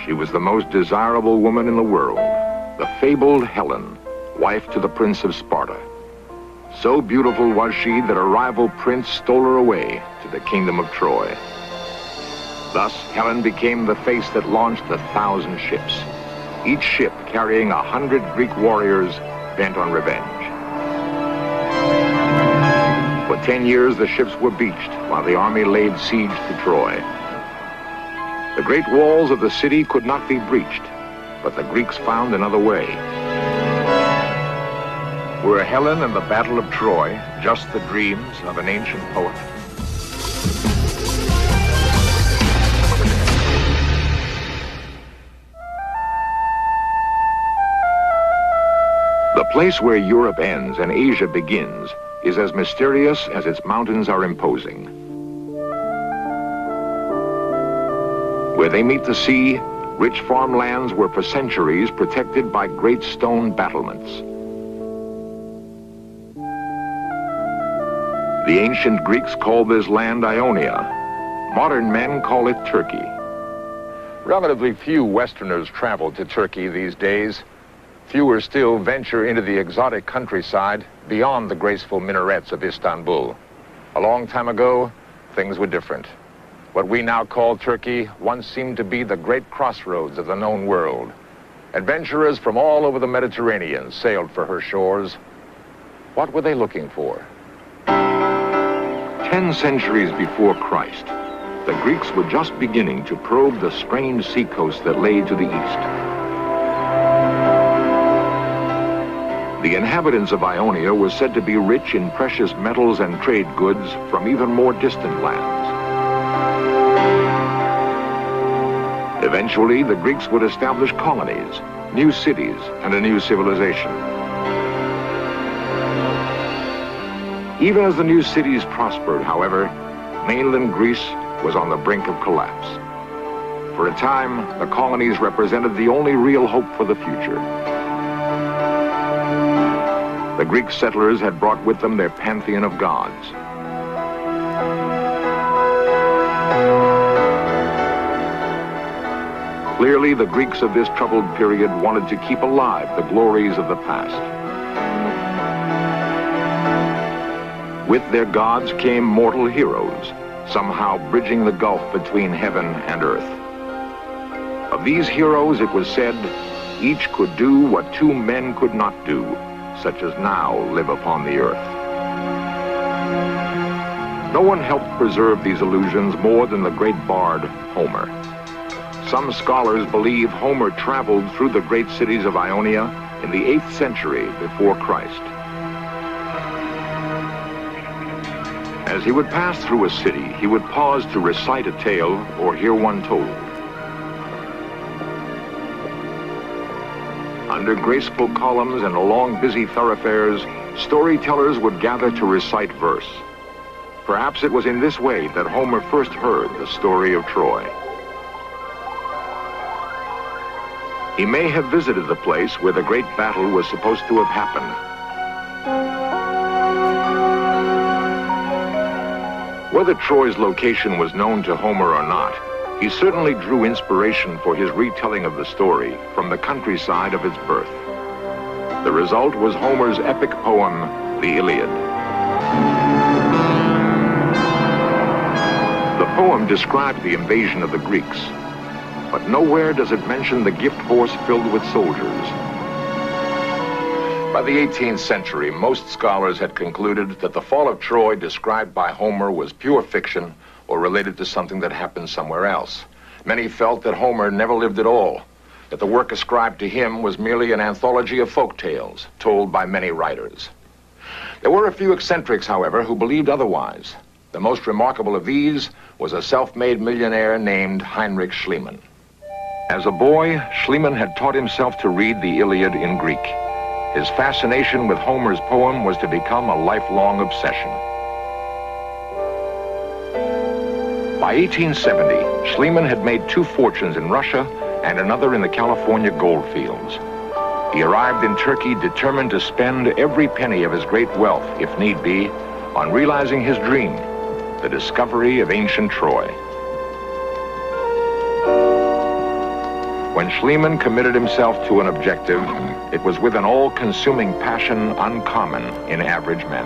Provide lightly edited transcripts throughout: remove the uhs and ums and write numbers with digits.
She was the most desirable woman in the world, the fabled Helen, wife to the Prince of Sparta. So beautiful was she that a rival prince stole her away to the kingdom of Troy. Thus, Helen became the face that launched 1,000 ships, each ship carrying 100 Greek warriors bent on revenge. For 10 years, the ships were beached while the army laid siege to Troy. The great walls of the city could not be breached, but the Greeks found another way. Were Helen and the Battle of Troy just the dreams of an ancient poet? The place where Europe ends and Asia begins is as mysterious as its mountains are imposing. Where they meet the sea, rich farmlands were for centuries protected by great stone battlements. The ancient Greeks called this land Ionia. Modern men call it Turkey. Relatively few Westerners travel to Turkey these days. Fewer still venture into the exotic countryside beyond the graceful minarets of Istanbul. A long time ago, things were different. What we now call Turkey once seemed to be the great crossroads of the known world. Adventurers from all over the Mediterranean sailed for her shores. What were they looking for? 10 centuries before Christ, the Greeks were just beginning to probe the strange seacoast that lay to the east. The inhabitants of Ionia were said to be rich in precious metals and trade goods from even more distant lands. Eventually, the Greeks would establish colonies, new cities, and a new civilization. Even as the new cities prospered, however, mainland Greece was on the brink of collapse. For a time, the colonies represented the only real hope for the future. The Greek settlers had brought with them their pantheon of gods. Clearly, the Greeks of this troubled period wanted to keep alive the glories of the past. With their gods came mortal heroes, somehow bridging the gulf between heaven and earth. Of these heroes, it was said, each could do what 2 men could not do, such as now live upon the earth. No one helped preserve these illusions more than the great bard, Homer. Some scholars believe Homer traveled through the great cities of Ionia in the 8th century before Christ. As he would pass through a city, he would pause to recite a tale or hear one told. Under graceful columns and along busy thoroughfares, storytellers would gather to recite verse. Perhaps it was in this way that Homer first heard the story of Troy. He may have visited the place where the great battle was supposed to have happened. Whether Troy's location was known to Homer or not, he certainly drew inspiration for his retelling of the story from the countryside of its birth. The result was Homer's epic poem, the Iliad. The poem described the invasion of the Greeks, but nowhere does it mention the gift horse filled with soldiers. By the 18th century, most scholars had concluded that the fall of Troy described by Homer was pure fiction or related to something that happened somewhere else. Many felt that Homer never lived at all, that the work ascribed to him was merely an anthology of folk tales told by many writers. There were a few eccentrics, however, who believed otherwise. The most remarkable of these was a self-made millionaire named Heinrich Schliemann. As a boy, Schliemann had taught himself to read the Iliad in Greek. His fascination with Homer's poem was to become a lifelong obsession. By 1870, Schliemann had made 2 fortunes in Russia and another in the California gold fields. He arrived in Turkey determined to spend every penny of his great wealth, if need be, on realizing his dream, the discovery of ancient Troy. When Schliemann committed himself to an objective, it was with an all-consuming passion uncommon in average men.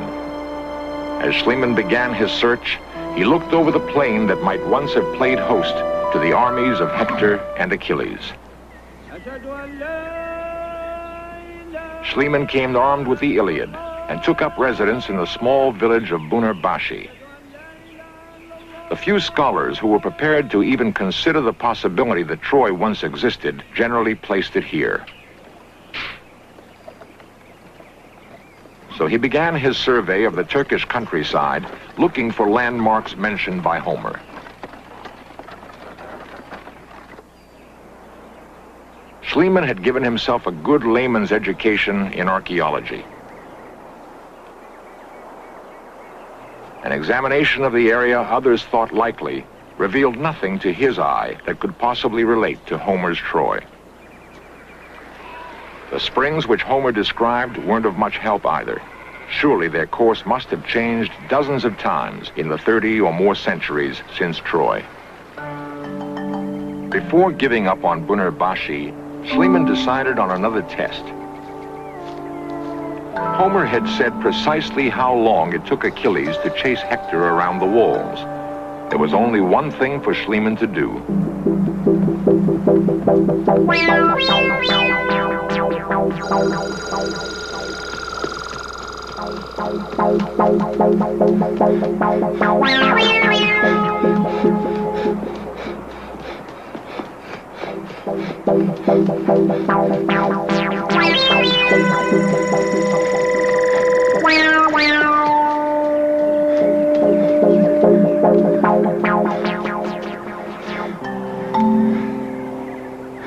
As Schliemann began his search, he looked over the plain that might once have played host to the armies of Hector and Achilles. Schliemann came armed with the Iliad and took up residence in the small village of Bunarbashi. The few scholars who were prepared to even consider the possibility that Troy once existed generally placed it here. So he began his survey of the Turkish countryside, looking for landmarks mentioned by Homer. Schliemann had given himself a good layman's education in archaeology. An examination of the area others thought likely revealed nothing to his eye that could possibly relate to Homer's Troy. The springs which Homer described weren't of much help either. Surely their course must have changed dozens of times in the 30 or more centuries since Troy. Before giving up on Bunarbashi, Schliemann decided on another test. Homer had said precisely how long it took Achilles to chase Hector around the walls. There was only one thing for Schliemann to do.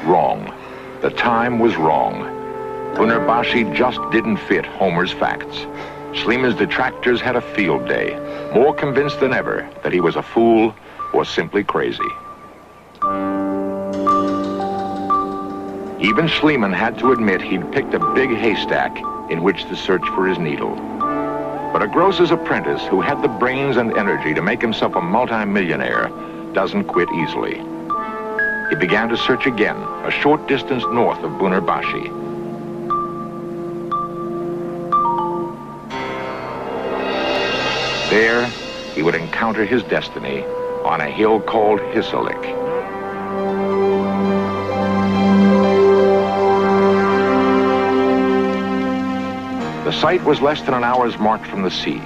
Wrong. The time was wrong. Bunarbashi just didn't fit Homer's facts. Schliemann's detractors had a field day, more convinced than ever that he was a fool or simply crazy. Even Schliemann had to admit he'd picked a big haystack in which to search for his needle. But a grocer's apprentice who had the brains and energy to make himself a multi-millionaire doesn't quit easily. He began to search again, a short distance north of Bunarbashi. There, he would encounter his destiny on a hill called Hisarlik. The site was less than an hour's march from the sea.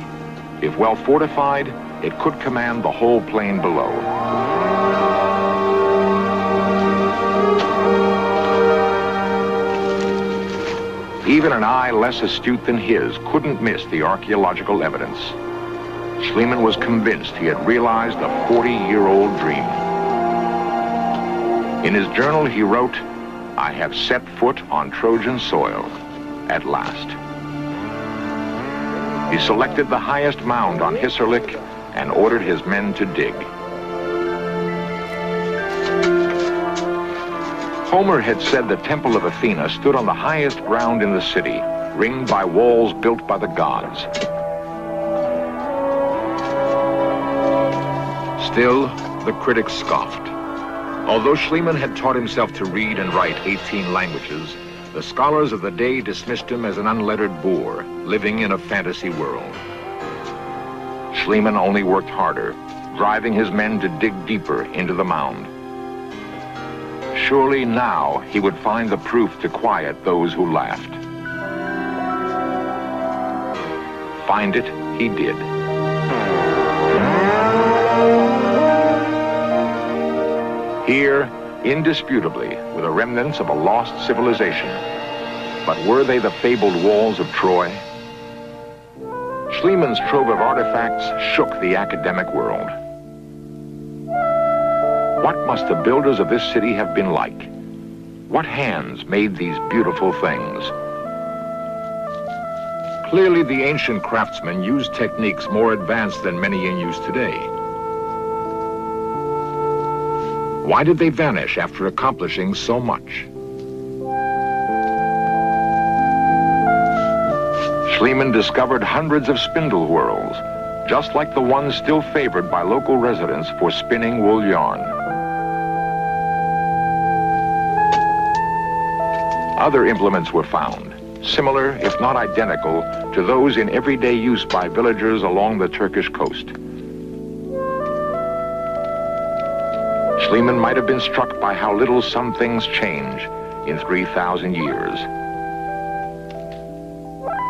If well fortified, it could command the whole plain below. Even an eye less astute than his couldn't miss the archaeological evidence. Schliemann was convinced he had realized a 40-year-old dream. In his journal, he wrote, "I have set foot on Trojan soil, at last." He selected the highest mound on Hisarlik and ordered his men to dig. Homer had said the Temple of Athena stood on the highest ground in the city, ringed by walls built by the gods. Still, the critics scoffed. Although Schliemann had taught himself to read and write 18 languages, the scholars of the day dismissed him as an unlettered boor, living in a fantasy world. Schliemann only worked harder, driving his men to dig deeper into the mound. Surely now he would find the proof to quiet those who laughed. Find it he did. Here, indisputably, were the remnants of a lost civilization. But were they the fabled walls of Troy? Schliemann's trove of artifacts shook the academic world. What must the builders of this city have been like? What hands made these beautiful things? Clearly, the ancient craftsmen used techniques more advanced than many in use today. Why did they vanish after accomplishing so much? Schliemann discovered hundreds of spindle whorls, just like the ones still favored by local residents for spinning wool yarn. Other implements were found, similar, if not identical, to those in everyday use by villagers along the Turkish coast. Schliemann might have been struck by how little some things change in 3,000 years.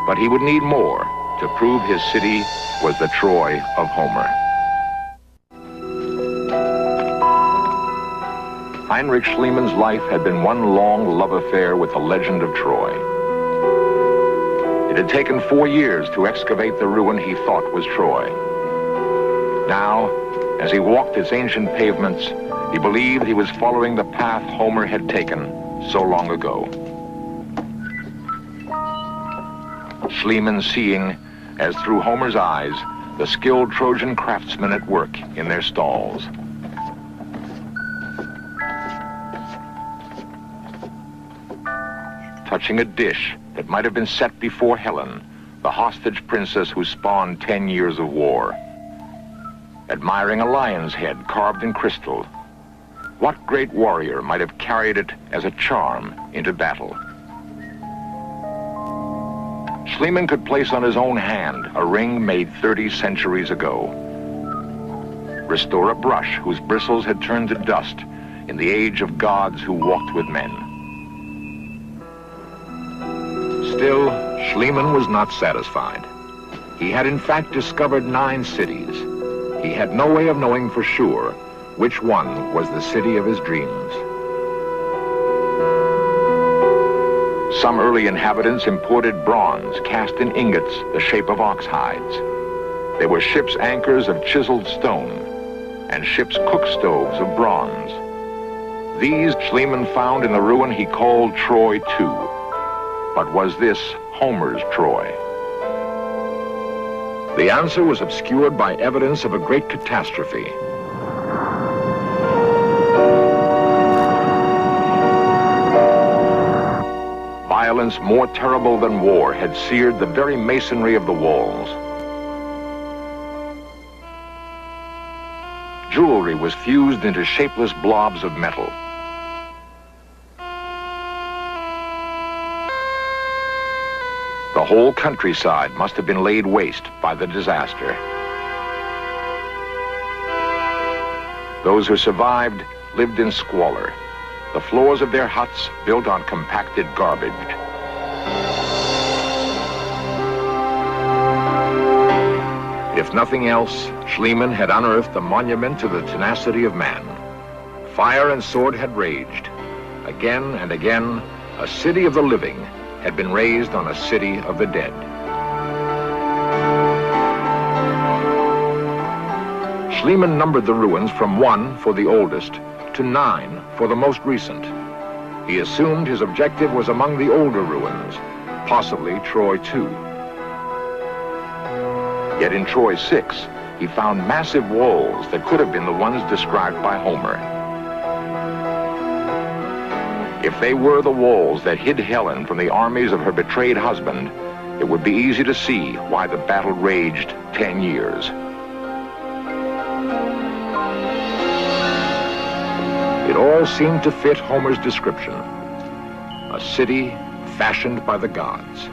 But he would need more to prove his city was the Troy of Homer. Heinrich Schliemann's life had been one long love affair with the legend of Troy. It had taken 4 years to excavate the ruin he thought was Troy. Now, as he walked its ancient pavements, he believed he was following the path Homer had taken so long ago. Schliemann seeing, as through Homer's eyes, the skilled Trojan craftsmen at work in their stalls. Touching a dish that might have been set before Helen, the hostage princess who spawned 10 years of war. Admiring a lion's head carved in crystal. What great warrior might have carried it as a charm into battle? Schliemann could place on his own hand a ring made 30 centuries ago. Restore a brush whose bristles had turned to dust in the age of gods who walked with men. Still, Schliemann was not satisfied. He had in fact discovered 9 cities. He had no way of knowing for sure which one was the city of his dreams. Some early inhabitants imported bronze cast in ingots the shape of ox hides. They were ship's anchors of chiseled stone and ship's cook stoves of bronze. These Schliemann found in the ruin he called Troy too. But was this Homer's Troy? The answer was obscured by evidence of a great catastrophe. Violence more terrible than war had seared the very masonry of the walls. Jewelry was fused into shapeless blobs of metal. The whole countryside must have been laid waste by the disaster. Those who survived lived in squalor, the floors of their huts built on compacted garbage. If nothing else, Schliemann had unearthed a monument to the tenacity of man. Fire and sword had raged. Again and again, a city of the living had been raised on a city of the dead. Schliemann numbered the ruins from 1 for the oldest to 9 for the most recent. He assumed his objective was among the older ruins, possibly Troy too. Yet in Troy 6, he found massive walls that could have been the ones described by Homer. If they were the walls that hid Helen from the armies of her betrayed husband, it would be easy to see why the battle raged 10 years. It all seemed to fit Homer's description. A city fashioned by the gods.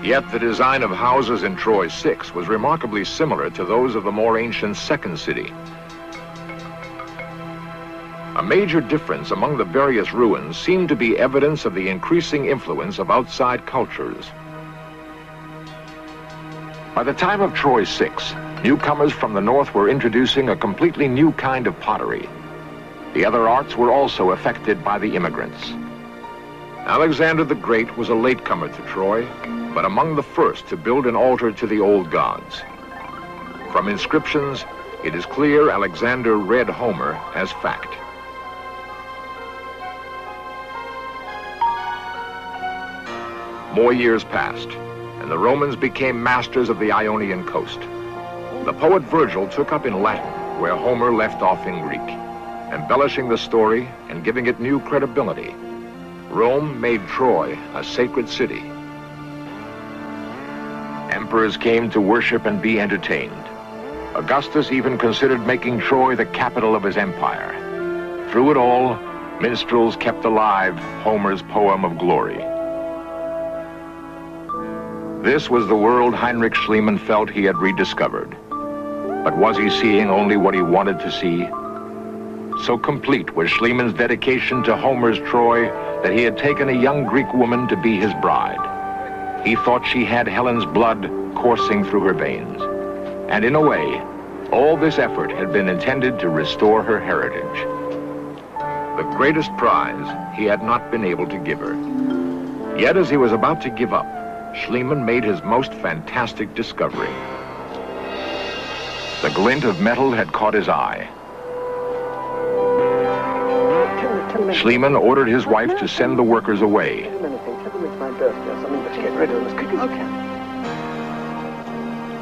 Yet the design of houses in Troy 6 was remarkably similar to those of the more ancient second city. A major difference among the various ruins seemed to be evidence of the increasing influence of outside cultures. By the time of Troy 6, newcomers from the north were introducing a completely new kind of pottery. The other arts were also affected by the immigrants. Alexander the Great was a latecomer to Troy, but among the first to build an altar to the old gods. From inscriptions, it is clear Alexander read Homer as fact. More years passed, and the Romans became masters of the Ionian coast. The poet Virgil took up in Latin where Homer left off in Greek, embellishing the story and giving it new credibility. Rome made Troy a sacred city. Emperors came to worship and be entertained. Augustus even considered making Troy the capital of his empire. Through it all, Minstrels kept alive Homer's poem of glory. This was the world Heinrich Schliemann felt he had rediscovered. But was he seeing only what he wanted to see? So complete was Schliemann's dedication to Homer's Troy that he had taken a young Greek woman to be his bride. He thought she had Helen's blood coursing through her veins. And in a way, all this effort had been intended to restore her heritage. The greatest prize he had not been able to give her. Yet as he was about to give up, Schliemann made his most fantastic discovery. The glint of metal had caught his eye. Schliemann ordered his wife to send the workers away.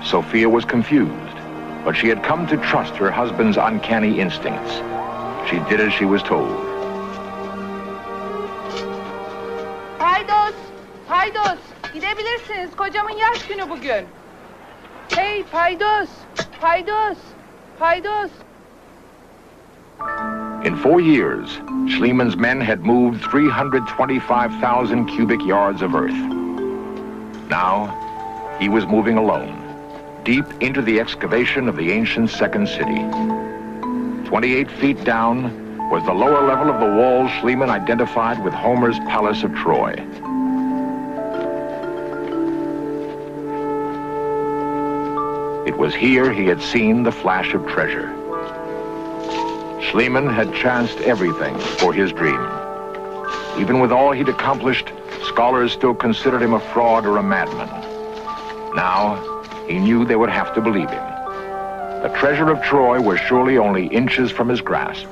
Sophia was confused, but she had come to trust her husband's uncanny instincts. She did as she was told. Paydos, paydos. Gidebilirsiniz. Kocamın yaş günü bugün. Hey, paydos, paydos, paydos. In 4 years, Schliemann's men had moved 325,000 cubic yards of earth. Now, he was moving alone, deep into the excavation of the ancient second city. 28 feet down was the lower level of the wall Schliemann identified with Homer's Palace of Troy. It was here he had seen the flash of treasure. Schliemann had chanced everything for his dream. Even with all he'd accomplished, scholars still considered him a fraud or a madman. Now, he knew they would have to believe him. The treasure of Troy was surely only inches from his grasp.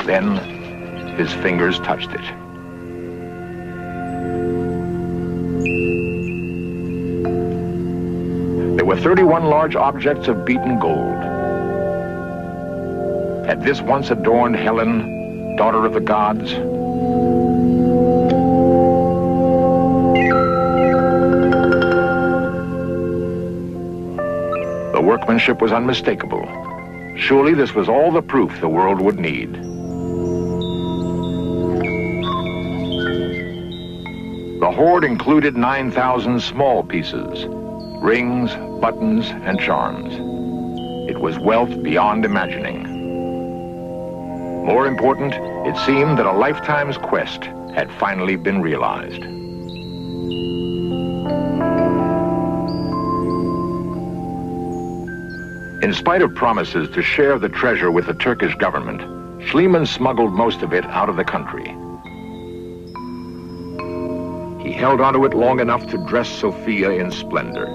Then, his fingers touched it. There were 31 large objects of beaten gold. Had this once adorned Helen, daughter of the gods? The workmanship was unmistakable. Surely this was all the proof the world would need. The hoard included 9,000 small pieces, rings, buttons, and charms. It was wealth beyond imagining. More important, it seemed that a lifetime's quest had finally been realized. In spite of promises to share the treasure with the Turkish government, Schliemann smuggled most of it out of the country. He held onto it long enough to dress Sophia in splendor.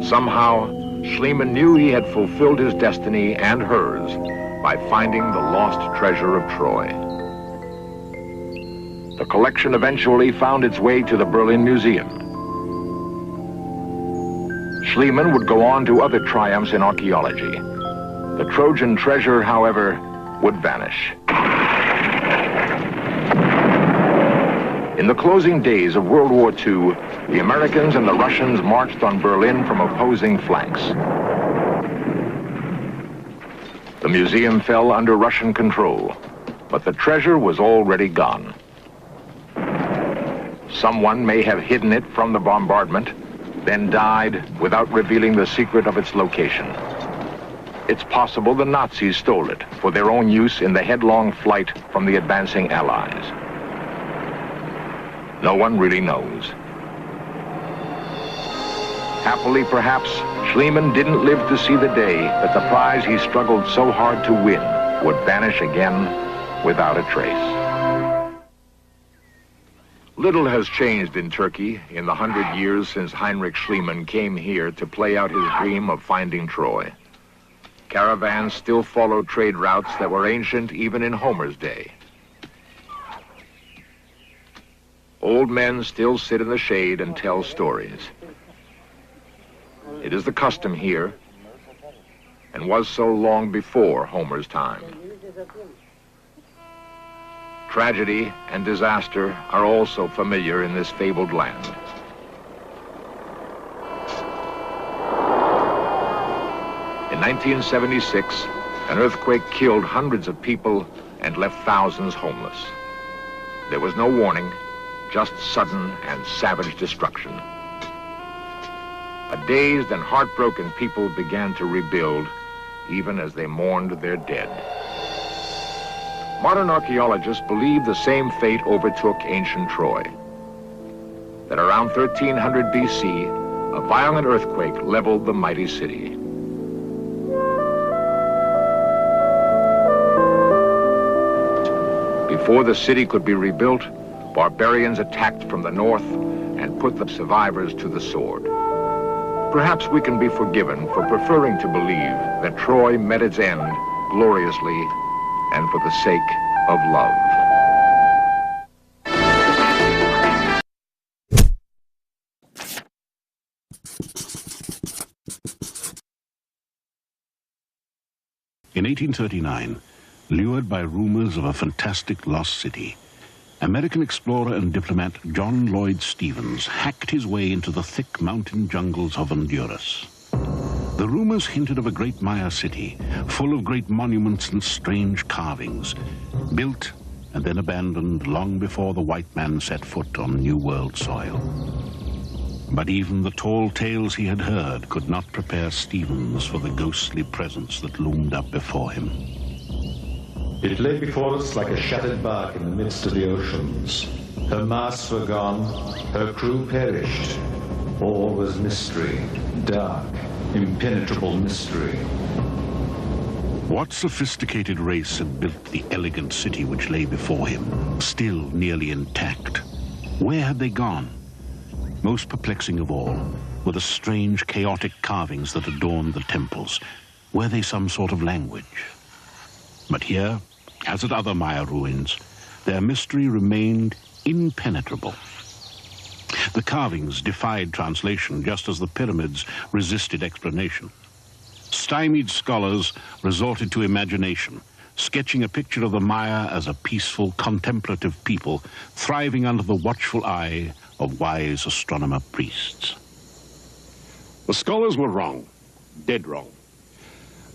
Somehow, Schliemann knew he had fulfilled his destiny and hers by finding the lost treasure of Troy. The collection eventually found its way to the Berlin Museum. Schliemann would go on to other triumphs in archaeology. The Trojan treasure, however, would vanish. In the closing days of World War II, the Americans and the Russians marched on Berlin from opposing flanks. The museum fell under Russian control, but the treasure was already gone. Someone may have hidden it from the bombardment, then died without revealing the secret of its location. It's possible the Nazis stole it for their own use in the headlong flight from the advancing Allies. No one really knows. Happily, perhaps, Schliemann didn't live to see the day that the prize he struggled so hard to win would vanish again without a trace. Little has changed in Turkey in the 100 years since Heinrich Schliemann came here to play out his dream of finding Troy. Caravans still follow trade routes that were ancient even in Homer's day. Old men still sit in the shade and tell stories. It is the custom here, and was so long before Homer's time. Tragedy and disaster are also familiar in this fabled land. In 1976, An earthquake killed hundreds of people and left thousands homeless. There was no warning, just sudden and savage destruction. A dazed and heartbroken people began to rebuild, even as they mourned their dead. Modern archaeologists believe the same fate overtook ancient Troy. That around 1300 BC, a violent earthquake leveled the mighty city. Before the city could be rebuilt, barbarians attacked from the north and put the survivors to the sword. Perhaps we can be forgiven for preferring to believe that Troy met its end gloriously and for the sake of love. In 1839, lured by rumors of a fantastic lost city, American explorer and diplomat John Lloyd Stevens hacked his way into the thick mountain jungles of Honduras. The rumors hinted of a great Maya city, full of great monuments and strange carvings, built and then abandoned long before the white man set foot on New World soil. But even the tall tales he had heard could not prepare Stevens for the ghostly presence that loomed up before him. It lay before us like a shattered bark in the midst of the oceans. Her masts were gone, her crew perished. All was mystery, dark, impenetrable mystery. What sophisticated race had built the elegant city which lay before him, still nearly intact? Where had they gone? Most perplexing of all were the strange, chaotic carvings that adorned the temples. Were they some sort of language? But here, as at other Maya ruins, their mystery remained impenetrable. The carvings defied translation, just as the pyramids resisted explanation. Stymied scholars resorted to imagination, sketching a picture of the Maya as a peaceful, contemplative people thriving under the watchful eye of wise astronomer priests. The scholars were wrong, dead wrong.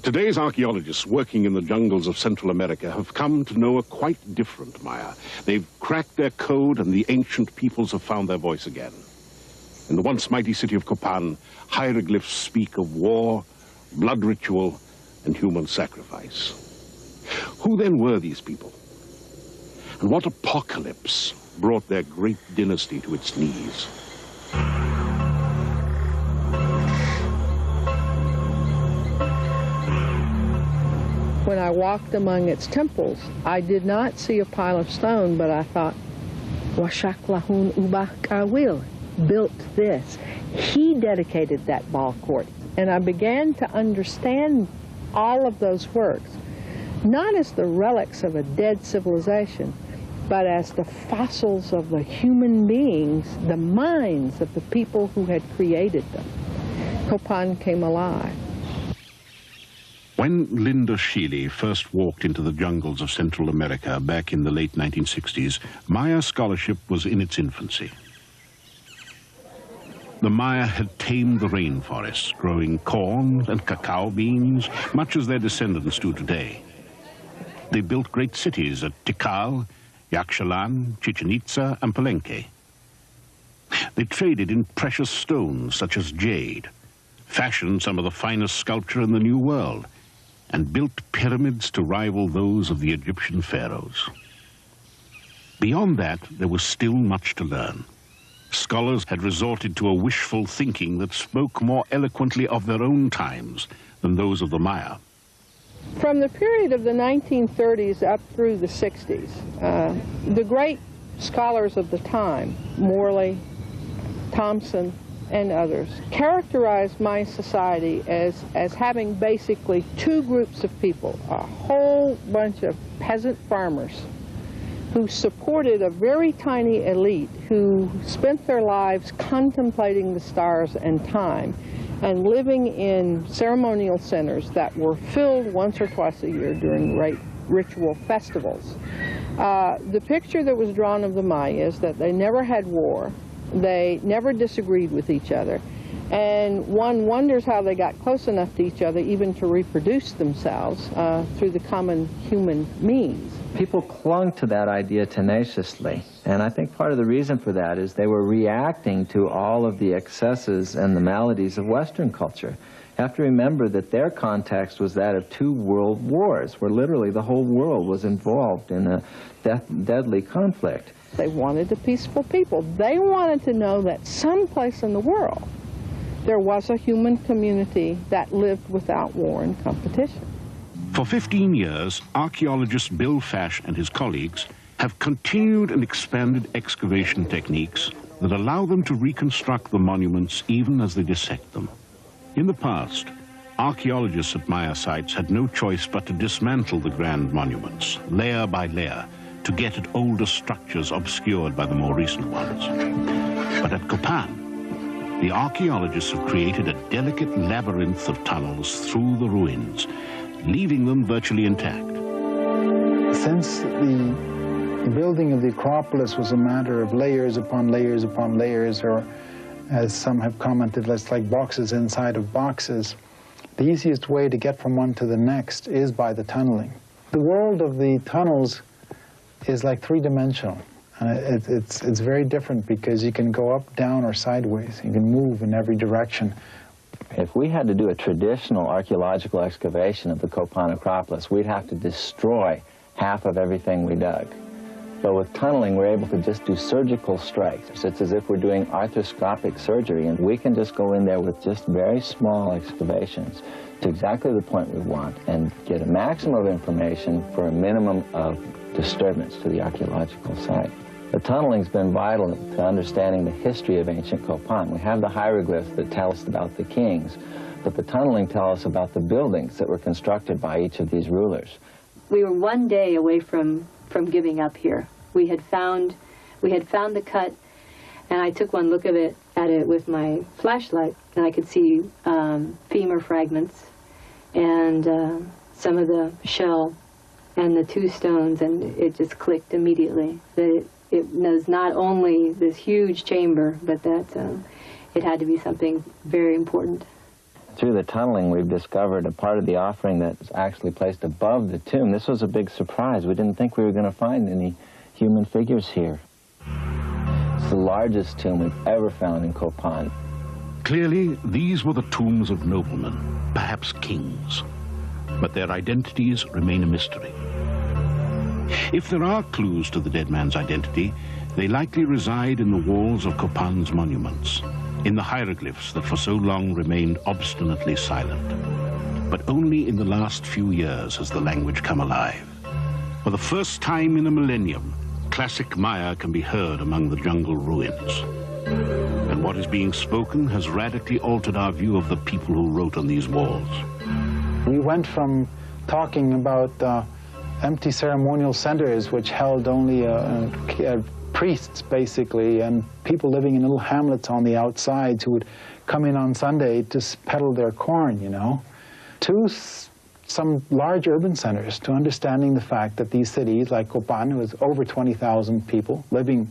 Today's archaeologists working in the jungles of Central America have come to know a quite different Maya. They've cracked their code and the ancient peoples have found their voice again. In the once mighty city of Copan, hieroglyphs speak of war, blood ritual, and human sacrifice. Who then were these people? And what apocalypse brought their great dynasty to its knees? When I walked among its temples, I did not see a pile of stone, but I thought, Washaklahun Ubakawil built this. He dedicated that ball court. And I began to understand all of those works, not as the relics of a dead civilization, but as the fossils of the human beings, the minds of the people who had created them. Copan came alive. When Linda Sheely first walked into the jungles of Central America back in the late 1960s, Maya scholarship was in its infancy. The Maya had tamed the rainforests, growing corn and cacao beans, much as their descendants do today. They built great cities at Tikal, Yaxchilan, Chichen Itza, and Palenque. They traded in precious stones such as jade, fashioned some of the finest sculpture in the New World, and built pyramids to rival those of the Egyptian pharaohs. Beyond that, there was still much to learn. Scholars had resorted to a wishful thinking that spoke more eloquently of their own times than those of the Maya. From the period of the 1930s up through the 60s, the great scholars of the time, Morley, Thompson, and others, characterized Maya society as having basically two groups of people, a whole bunch of peasant farmers who supported a very tiny elite who spent their lives contemplating the stars and time and living in ceremonial centers that were filled once or twice a year during great ritual festivals. The picture that was drawn of the Maya is that they never had war, they never disagreed with each other, And one wonders how they got close enough to each other even to reproduce themselves through the common human means. People clung to that idea tenaciously, and I think part of the reason for that is they were reacting to all of the excesses and the maladies of Western culture. You have to remember that their context was that of 2 world wars, where literally the whole world was involved in a deadly conflict. They wanted a peaceful people. They wanted to know that someplace in the world there was a human community that lived without war and competition. For 15 years, archaeologist Bill Fash and his colleagues have continued and expanded excavation techniques that allow them to reconstruct the monuments even as they dissect them. In the past, archaeologists at Maya sites had no choice but to dismantle the grand monuments, layer by layer, to get at older structures obscured by the more recent ones. But at Copan, the archaeologists have created a delicate labyrinth of tunnels through the ruins, leaving them virtually intact. Since the building of the Acropolis was a matter of layers upon layers upon layers, or as some have commented, it's like boxes inside of boxes, the easiest way to get from one to the next is by the tunneling. The world of the tunnels is like three-dimensional. It's very different because you can go up, down, or sideways. You can move in every direction. If we had to do a traditional archaeological excavation of the Copan Acropolis, we'd have to destroy half of everything we dug. But with tunneling, we're able to just do surgical strikes. It's as if we're doing arthroscopic surgery, and we can just go in there with just very small excavations to exactly the point we want and get a maximum of information for a minimum of disturbance to the archaeological site. The tunneling's been vital to understanding the history of ancient Copan. We have the hieroglyphs that tell us about the kings, but the tunneling tells us about the buildings that were constructed by each of these rulers. We were one day away from giving up here. We had found the cut, and I took one look at it with my flashlight, and I could see femur fragments and some of the shell and the 2 stones, and it just clicked immediately that it was not only this huge chamber, but that it had to be something very important. Through the tunneling, we've discovered a part of the offering that's actually placed above the tomb. This was a big surprise. We didn't think we were going to find any human figures here. It's the largest tomb we've ever found in Copan. Clearly, these were the tombs of noblemen, perhaps kings. But their identities remain a mystery. If there are clues to the dead man's identity, they likely reside in the walls of Copan's monuments, in the hieroglyphs that for so long remained obstinately silent. But only in the last few years has the language come alive. For the first time in a millennium, classic Maya can be heard among the jungle ruins. And what is being spoken has radically altered our view of the people who wrote on these walls. We went from talking about empty ceremonial centers which held only priests, basically, and people living in little hamlets on the outsides who would come in on Sunday to peddle their corn, you know, to some large urban centers, to understanding the fact that these cities, like Copan, was over 20,000 people living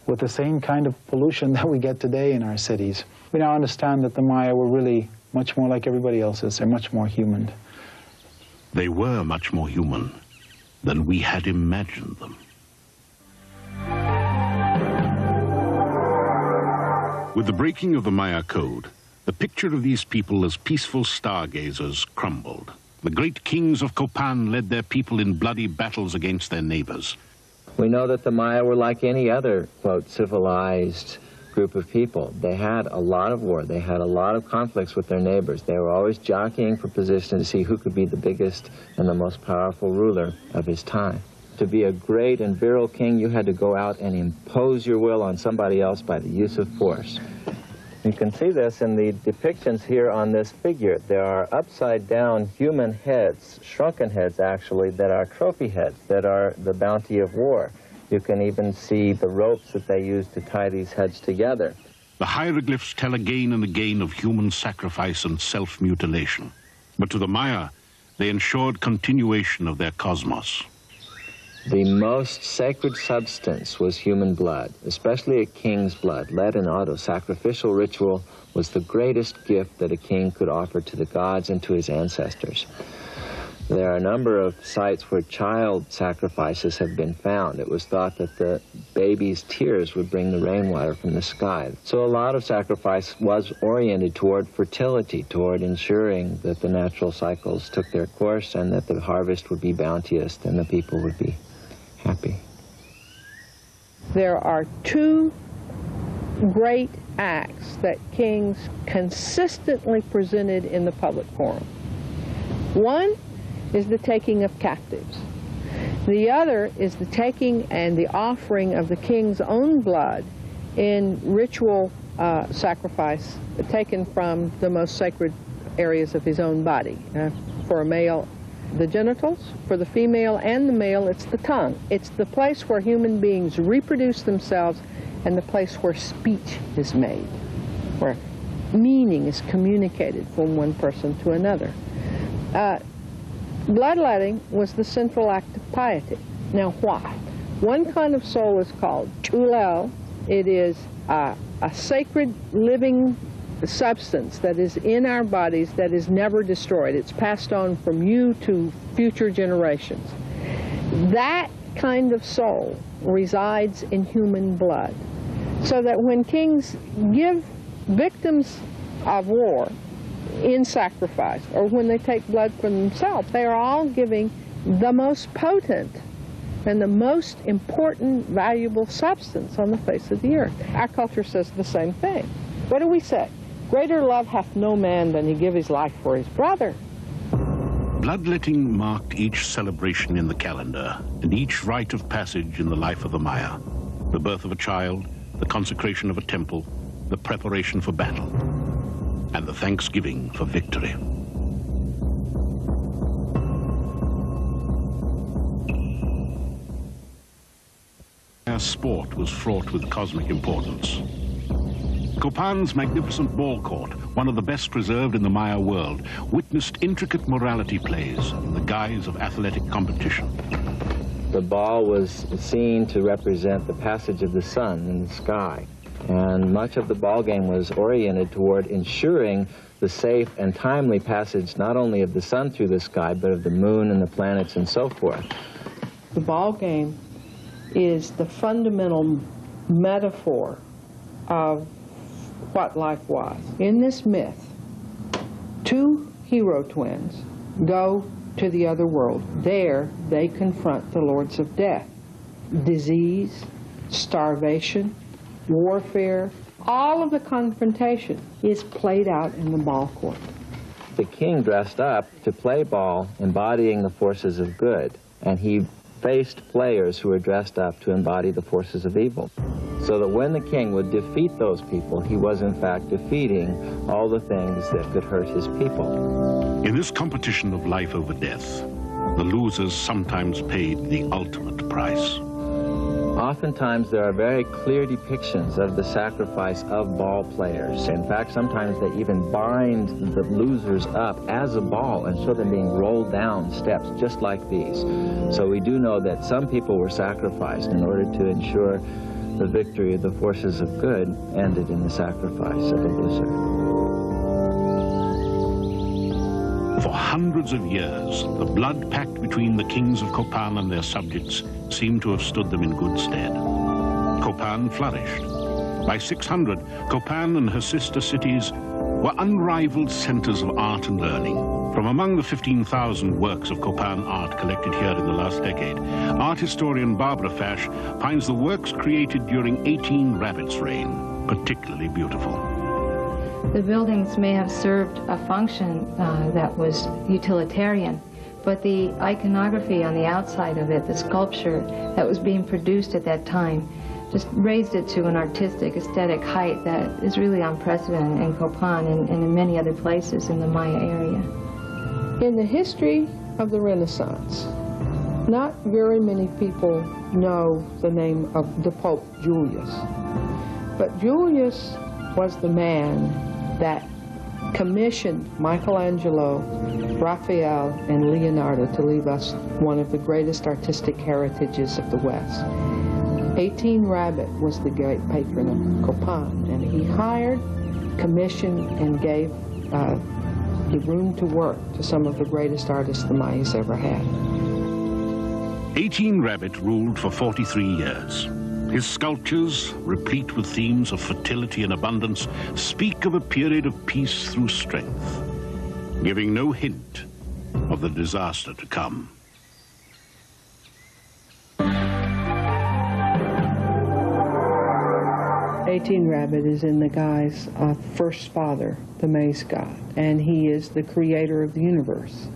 with the same kind of pollution that we get today in our cities. We now understand that the Maya were really much more like everybody else's. They're much more human. They were much more human than we had imagined them. With the breaking of the Maya code, the picture of these people as peaceful stargazers crumbled. The great kings of Copan led their people in bloody battles against their neighbors. We know that the Maya were like any other, quote, civilized group of people. They had a lot of war. They had a lot of conflicts with their neighbors. They were always jockeying for position to see who could be the biggest and the most powerful ruler of his time. To be a great and virile king, you had to go out and impose your will on somebody else by the use of force. You can see this in the depictions here on this figure. There are upside-down human heads, shrunken heads actually, that are trophy heads, that are the bounty of war. You can even see the ropes that they used to tie these heads together. The hieroglyphs tell again and again of human sacrifice and self-mutilation. But to the Maya, they ensured continuation of their cosmos. The most sacred substance was human blood, especially a king's blood. Led in auto sacrificial ritual was the greatest gift that a king could offer to the gods and to his ancestors. There are a number of sites where child sacrifices have been found. It was thought that the baby's tears would bring the rainwater from the sky. So a lot of sacrifice was oriented toward fertility, toward ensuring that the natural cycles took their course and that the harvest would be bounteous and the people would be happy. There are two great acts that kings consistently presented in the public forum. One is the taking of captives. The other is the taking and the offering of the king's own blood in ritual sacrifice taken from the most sacred areas of his own body. For a male, the genitals. For the female and the male, it's the tongue. It's the place where human beings reproduce themselves and the place where speech is made, where meaning is communicated from one person to another. Bloodletting was the central act of piety. Now why? One kind of soul is called chulel. It is a sacred living substance that is in our bodies that is never destroyed. It's passed on from you to future generations. That kind of soul resides in human blood. So that when kings give victims of war in sacrifice, or when they take blood for themselves, they are all giving the most potent and the most important, valuable substance on the face of the earth. Our culture says the same thing. What do we say? Greater love hath no man than he give his life for his brother. Bloodletting marked each celebration in the calendar and each rite of passage in the life of the Maya. The birth of a child, the consecration of a temple, the preparation for battle, and the thanksgiving for victory. Our sport was fraught with cosmic importance. Copan's magnificent ball court, one of the best preserved in the Maya world, witnessed intricate morality plays in the guise of athletic competition. The ball was seen to represent the passage of the sun in the sky. And much of the ball game was oriented toward ensuring the safe and timely passage not only of the sun through the sky, but of the moon and the planets and so forth. The ball game is the fundamental metaphor of what life was. In this myth, two hero twins go to the other world. There, they confront the lords of death. Disease, starvation, warfare, all of the confrontation is played out in the ball court. The king dressed up to play ball, embodying the forces of good, and he faced players who were dressed up to embody the forces of evil. So that when the king would defeat those people, he was in fact defeating all the things that could hurt his people. In this competition of life over death, the losers sometimes paid the ultimate price. Oftentimes there are very clear depictions of the sacrifice of ball players. In fact, sometimes they even bind the losers up as a ball and show them being rolled down steps just like these. So we do know that some people were sacrificed in order to ensure the victory of the forces of good ended in the sacrifice of the loser. For hundreds of years, the blood pact between the kings of Copan and their subjects seemed to have stood them in good stead. Copan flourished. By 600, Copan and her sister cities were unrivaled centers of art and learning. From among the 15,000 works of Copan art collected here in the last decade, art historian Barbara Fash finds the works created during 18 Rabbits' reign particularly beautiful. The buildings may have served a function that was utilitarian, but the iconography on the outside of it, the sculpture that was being produced at that time, just raised it to an artistic, aesthetic height that is really unprecedented in Copan and in many other places in the Maya area. In the history of the Renaissance, not very many people know the name of the Pope Julius. But Julius was the man that commissioned Michelangelo, Raphael, and Leonardo to leave us one of the greatest artistic heritages of the West. 18 Rabbit was the great patron of Copan, and he hired, commissioned, and gave the room to work to some of the greatest artists the Mayas ever had. 18 Rabbit ruled for 43 years. His sculptures, replete with themes of fertility and abundance, speak of a period of peace through strength, giving no hint of the disaster to come. Rabbit is in the guise of First Father, the maize god, and he is the creator of the universe.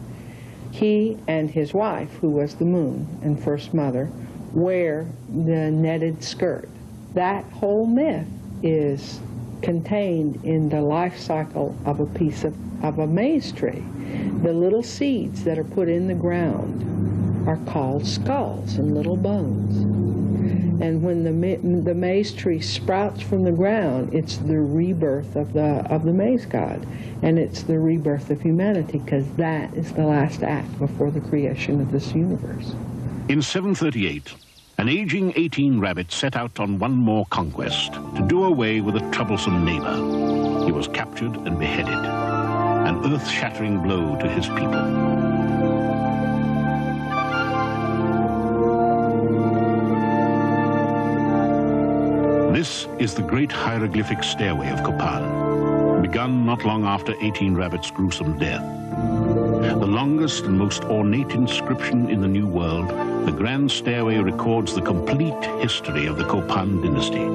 He and his wife, who was the moon and First Mother, wear the netted skirt. That whole myth is contained in the life cycle of a piece of a maize tree. The little seeds that are put in the ground are called skulls and little bones. And when the maize tree sprouts from the ground, it's the rebirth of the maize god, and it's the rebirth of humanity, because that is the last act before the creation of this universe. In 738, an aging 18 Rabbit set out on one more conquest to do away with a troublesome neighbor. He was captured and beheaded, an earth-shattering blow to his people. This is the great hieroglyphic stairway of Copan, begun not long after 18 Rabbit's gruesome death. The longest and most ornate inscription in the New World, the Grand Stairway records the complete history of the Copan dynasty.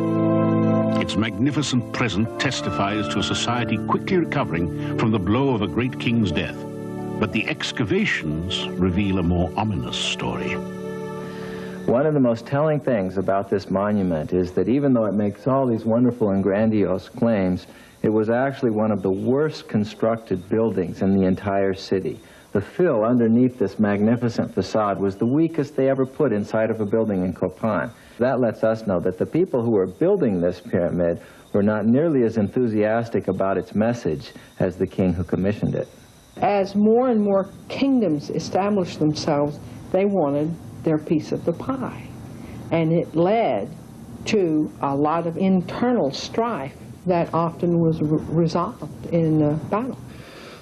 Its magnificent present testifies to a society quickly recovering from the blow of a great king's death. But the excavations reveal a more ominous story. One of the most telling things about this monument is that even though it makes all these wonderful and grandiose claims, it was actually one of the worst constructed buildings in the entire city. The fill underneath this magnificent facade was the weakest they ever put inside of a building in Copan. That lets us know that the people who were building this pyramid were not nearly as enthusiastic about its message as the king who commissioned it. As more and more kingdoms established themselves, they wanted their piece of the pie. And it led to a lot of internal strife that often was resolved in battle.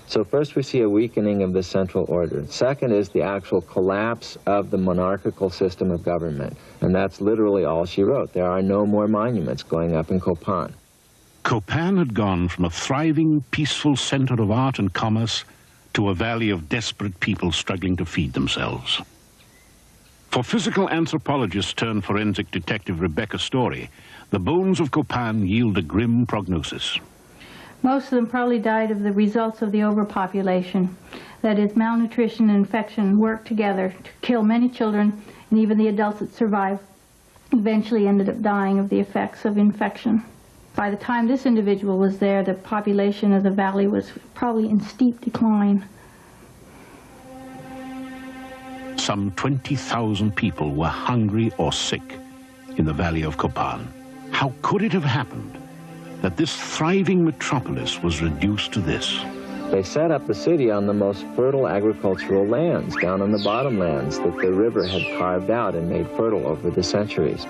So first we see a weakening of the central order. Second is the actual collapse of the monarchical system of government. And that's literally all she wrote. There are no more monuments going up in Copan. Copan had gone from a thriving, peaceful center of art and commerce to a valley of desperate people struggling to feed themselves. For physical anthropologist turned forensic detective Rebecca Story, the bones of Copan yield a grim prognosis. Most of them probably died of the results of the overpopulation. That is, malnutrition and infection worked together to kill many children, and even the adults that survived eventually ended up dying of the effects of infection. By the time this individual was there, the population of the valley was probably in steep decline. Some 20,000 people were hungry or sick in the valley of Copan. How could it have happened that this thriving metropolis was reduced to this? They set up the city on the most fertile agricultural lands, down on the bottomlands that the river had carved out and made fertile over the centuries.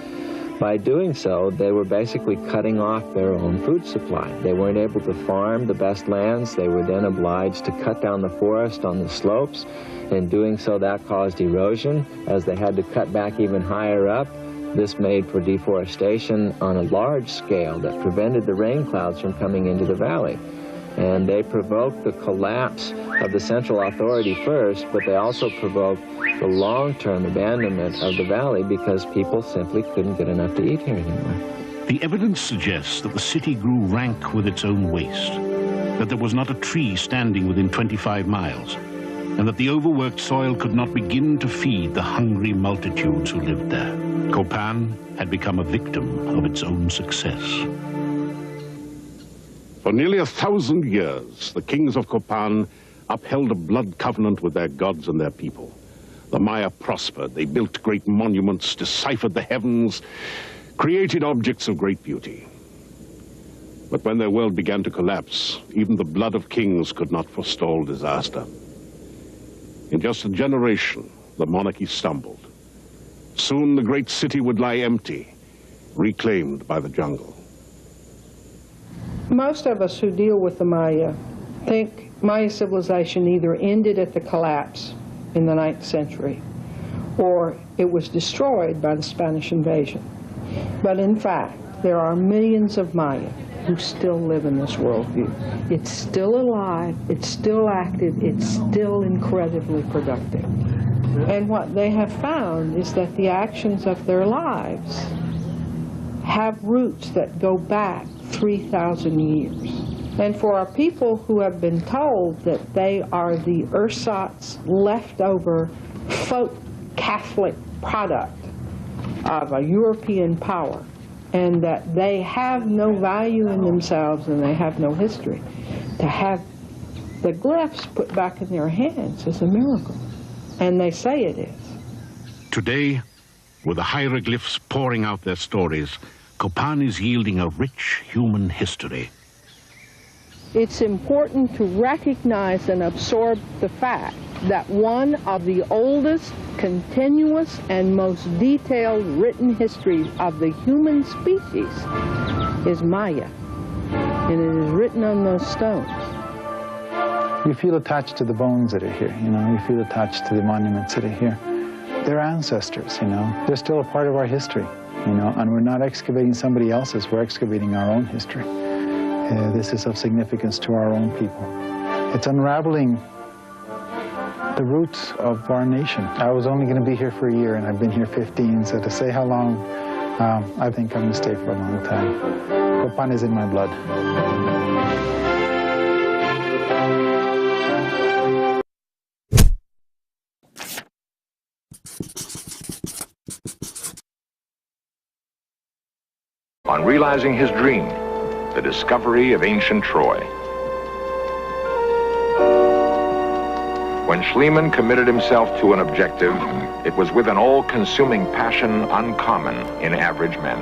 By doing so, they were basically cutting off their own food supply. They weren't able to farm the best lands. They were then obliged to cut down the forest on the slopes. In doing so, that caused erosion, as they had to cut back even higher up. This made for deforestation on a large scale that prevented the rain clouds from coming into the valley. And they provoked the collapse of the central authority first, but they also provoked the long-term abandonment of the valley because people simply couldn't get enough to eat here anymore. The evidence suggests that the city grew rank with its own waste, that there was not a tree standing within 25 miles, and that the overworked soil could not begin to feed the hungry multitudes who lived there. Copan had become a victim of its own success. For nearly 1,000 years, the kings of Copan upheld a blood covenant with their gods and their people. The Maya prospered. They built great monuments, deciphered the heavens, created objects of great beauty. But when their world began to collapse, even the blood of kings could not forestall disaster. In just a generation, the monarchy stumbled. Soon the great city would lie empty, reclaimed by the jungle. Most of us who deal with the Maya think Maya civilization either ended at the collapse in the 9th century or it was destroyed by the Spanish invasion. But in fact, there are millions of Maya who still live in this worldview. It's still alive, it's still active, it's still incredibly productive. And what they have found is that the actions of their lives have roots that go back 3,000 years. And for our people who have been told that they are the ersatz leftover folk Catholic product of a European power, and that they have no value in themselves and they have no history, to have the glyphs put back in their hands is a miracle. And they say it is. Today, with the hieroglyphs pouring out their stories, Copan is yielding a rich human history. It's important to recognize and absorb the fact that one of the oldest, continuous, and most detailed written histories of the human species is Maya, and it is written on those stones. You feel attached to the bones that are here, you know, you feel attached to the monuments that are here. They're ancestors, you know, they're still a part of our history, you know, and we're not excavating somebody else's, we're excavating our own history. This is of significance to our own people. It's unraveling the roots of our nation. I was only going to be here for a year, and I've been here 15, so to say how long, I think I'm going to stay for a long time. Copan is in my blood. On realizing his dream, the discovery of ancient Troy. When Schliemann committed himself to an objective, it was with an all-consuming passion uncommon in average men.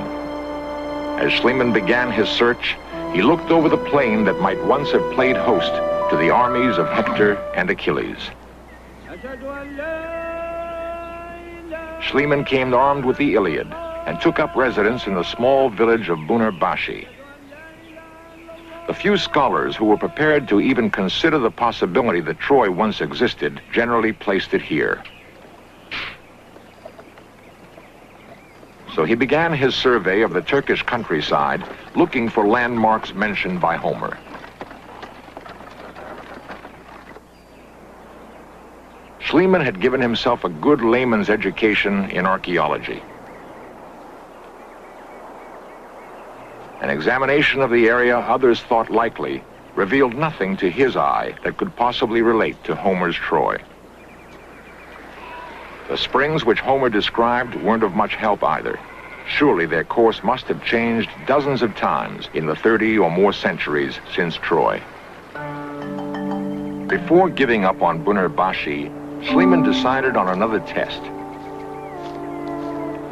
As Schliemann began his search, he looked over the plain that might once have played host to the armies of Hector and Achilles. Schliemann came armed with the Iliad and took up residence in the small village of Bunarbashi. The few scholars who were prepared to even consider the possibility that Troy once existed generally placed it here. So he began his survey of the Turkish countryside, looking for landmarks mentioned by Homer. Schliemann had given himself a good layman's education in archaeology. An examination of the area others thought likely revealed nothing to his eye that could possibly relate to Homer's Troy. The springs which Homer described weren't of much help either. Surely their course must have changed dozens of times in the 30 or more centuries since Troy. Before giving up on Bunarbashi, Schliemann decided on another test.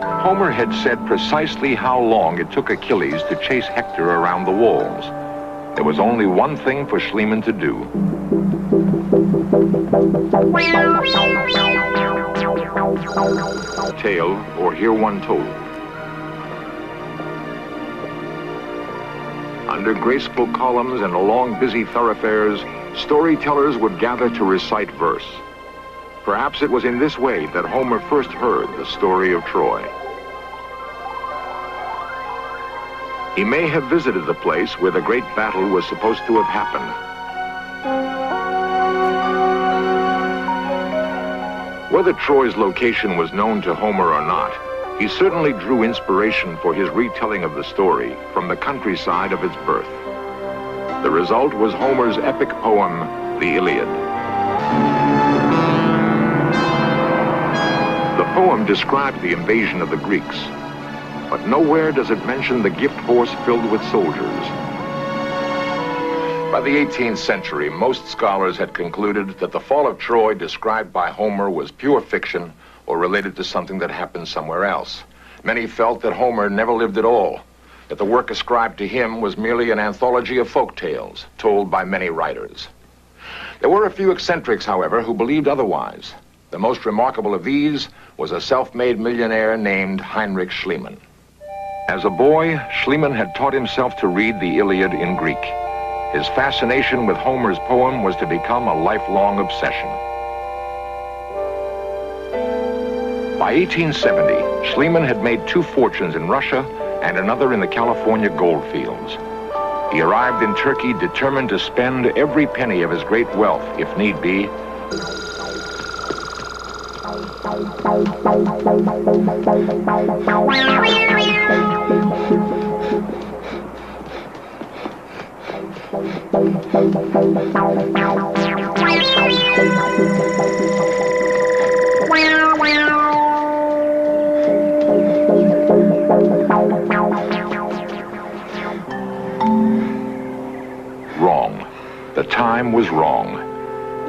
Homer had said precisely how long it took Achilles to chase Hector around the walls. There was only one thing for Schliemann to do. Tale or hear one told. Under graceful columns and along busy thoroughfares, storytellers would gather to recite verse. Perhaps it was in this way that Homer first heard the story of Troy. He may have visited the place where the great battle was supposed to have happened. Whether Troy's location was known to Homer or not, he certainly drew inspiration for his retelling of the story from the countryside of its birth. The result was Homer's epic poem, the Iliad. The poem described the invasion of the Greeks, but nowhere does it mention the gift horse filled with soldiers. By the 18th century, most scholars had concluded that the fall of Troy described by Homer was pure fiction or related to something that happened somewhere else. Many felt that Homer never lived at all. that the work ascribed to him was merely an anthology of folk tales told by many writers. There were a few eccentrics, however, who believed otherwise. The most remarkable of these was a self-made millionaire named Heinrich Schliemann. As a boy, Schliemann had taught himself to read the Iliad in Greek. His fascination with Homer's poem was to become a lifelong obsession. By 1870, Schliemann had made 2 fortunes in Russia and another in the California gold fields. He arrived in Turkey determined to spend every penny of his great wealth, if need be. Wrong. The time was wrong.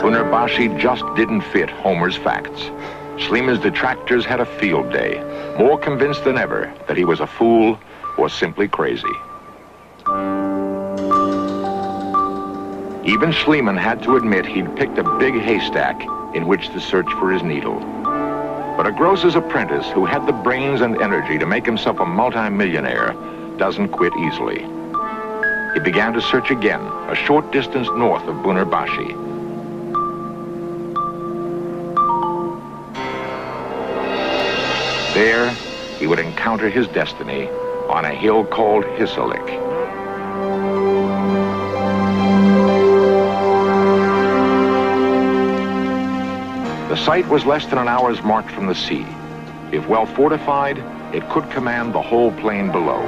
Bunurbashi just didn't fit Homer's facts. Schliemann's detractors had a field day, more convinced than ever that he was a fool or simply crazy. Even Schliemann had to admit he'd picked a big haystack in which to search for his needle. But a grocer's apprentice who had the brains and energy to make himself a multi-millionaire doesn't quit easily. He began to search again, a short distance north of Bunurbashi. There, he would encounter his destiny on a hill called Hisarlik. The site was less than an hour's march from the sea. If well fortified, it could command the whole plain below.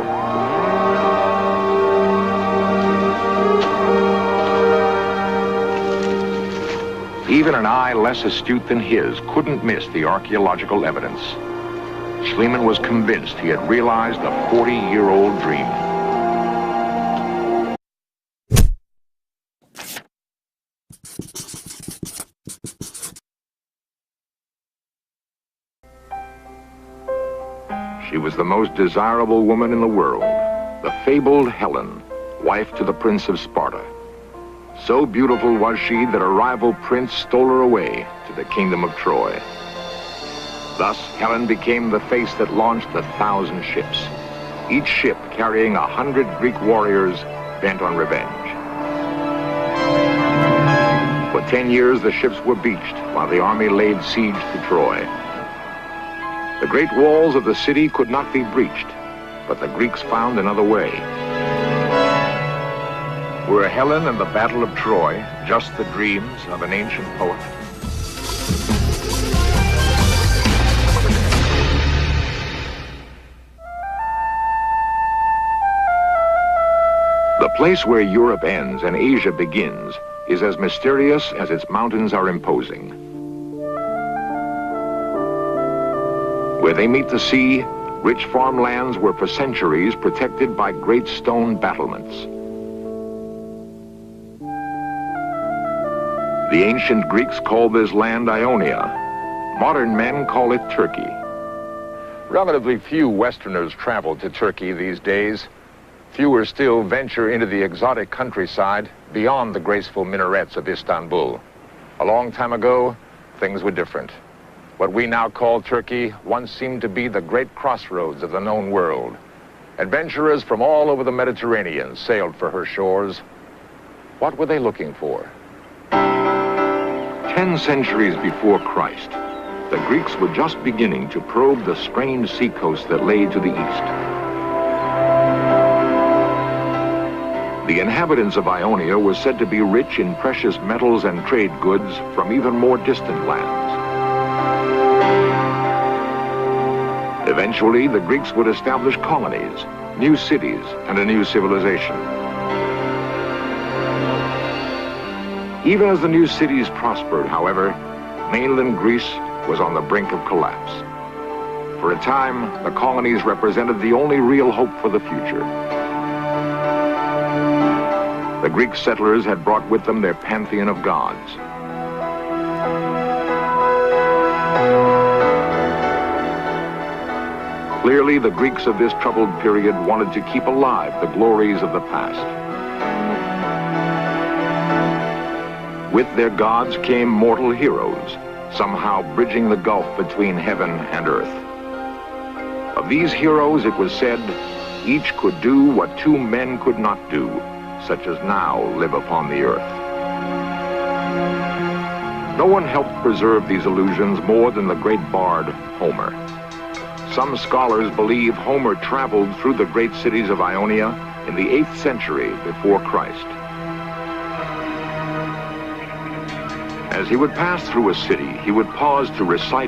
Even an eye less astute than his couldn't miss the archaeological evidence. Schliemann was convinced he had realized a 40-year-old dream. She was the most desirable woman in the world, the fabled Helen, wife to the Prince of Sparta. So beautiful was she that a rival prince stole her away to the kingdom of Troy. Thus, Helen became the face that launched 1,000 ships, each ship carrying 100 Greek warriors bent on revenge. For 10 years, the ships were beached while the army laid siege to Troy. The great walls of the city could not be breached, but the Greeks found another way. Were Helen and the Battle of Troy just the dreams of an ancient poet? The place where Europe ends and Asia begins is as mysterious as its mountains are imposing. Where they meet the sea, rich farmlands were for centuries protected by great stone battlements. The ancient Greeks called this land Ionia. Modern men call it Turkey. Relatively few Westerners travel to Turkey these days. Fewer still venture into the exotic countryside beyond the graceful minarets of Istanbul. A long time ago, things were different. What we now call Turkey once seemed to be the great crossroads of the known world. Adventurers from all over the Mediterranean sailed for her shores. What were they looking for? 10 centuries before Christ, the Greeks were just beginning to probe the strange seacoast that lay to the east. The inhabitants of Ionia were said to be rich in precious metals and trade goods from even more distant lands. Eventually, the Greeks would establish colonies, new cities, and a new civilization. Even as the new cities prospered, however, mainland Greece was on the brink of collapse. For a time, the colonies represented the only real hope for the future. The Greek settlers had brought with them their pantheon of gods. Clearly, the Greeks of this troubled period wanted to keep alive the glories of the past. With their gods came mortal heroes, somehow bridging the gulf between heaven and earth. Of these heroes, it was said, each could do what two men could not do, such as now live upon the earth. No one helped preserve these illusions more than the great bard, Homer. Some scholars believe Homer traveled through the great cities of Ionia in the 8th century before Christ. As he would pass through a city, he would pause to recite